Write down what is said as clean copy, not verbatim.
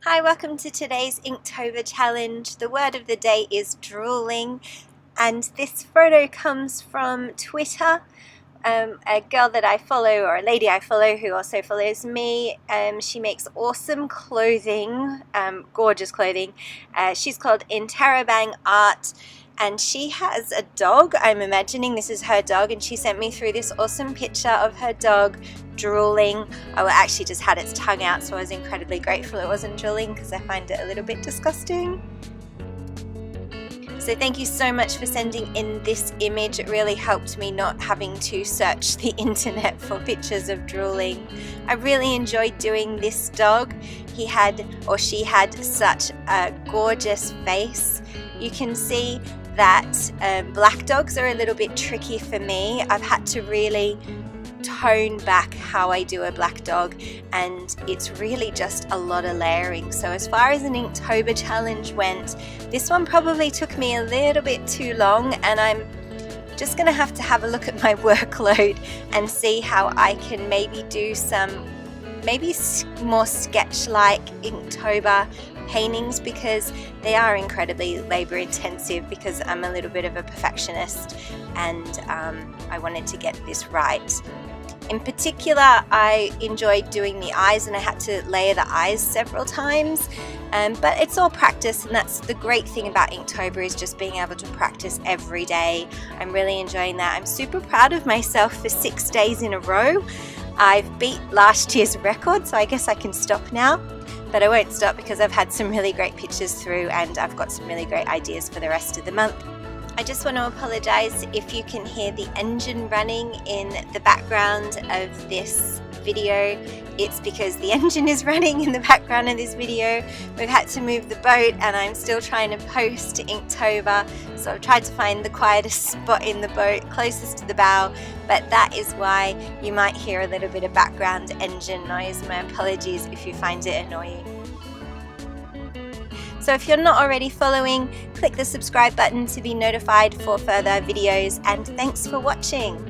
Hi, welcome to today's Inktober challenge. The word of the day is drooling, and this photo comes from Twitter. A girl that I follow, or a lady I follow who also follows me, she makes awesome clothing, gorgeous clothing. She's called Interabang Art, and she has a dog. I'm imagining this is her dog, and she sent me through this awesome picture of her dog drooling. Oh, it actually just had its tongue out, so I was incredibly grateful it wasn't drooling because I find it a little bit disgusting. So thank you so much for sending in this image. It really helped me not having to search the internet for pictures of drooling. I really enjoyed doing this dog. He had, or she had, such a gorgeous face. You can see that black dogs are a little bit tricky for me. I've had to really tone back how I do a black dog, and it's really just a lot of layering. So as far as an Inktober challenge went, this one probably took me a little bit too long, and I'm just gonna have to have a look at my workload and see how I can maybe do some more sketch-like Inktober paintings, because they are incredibly labor intensive, because I'm a little bit of a perfectionist, and I wanted to get this right. In particular, I enjoyed doing the eyes, and I had to layer the eyes several times, but it's all practice, and that's the great thing about Inktober, is just being able to practice every day. I'm really enjoying that. I'm super proud of myself for 6 days in a row. I've beat last year's record, so I guess I can stop now. But I won't stop, because I've had some really great pictures through, and I've got some really great ideas for the rest of the month. I just want to apologize if you can hear the engine running in the background of this video. It's because the engine is running in the background of this video. We've had to move the boat, and I'm still trying to post Inktober, so I've tried to find the quietest spot in the boat, closest to the bow, but that is why you might hear a little bit of background engine noise. My apologies if you find it annoying. So if you're not already following, click the subscribe button to be notified for further videos, and thanks for watching.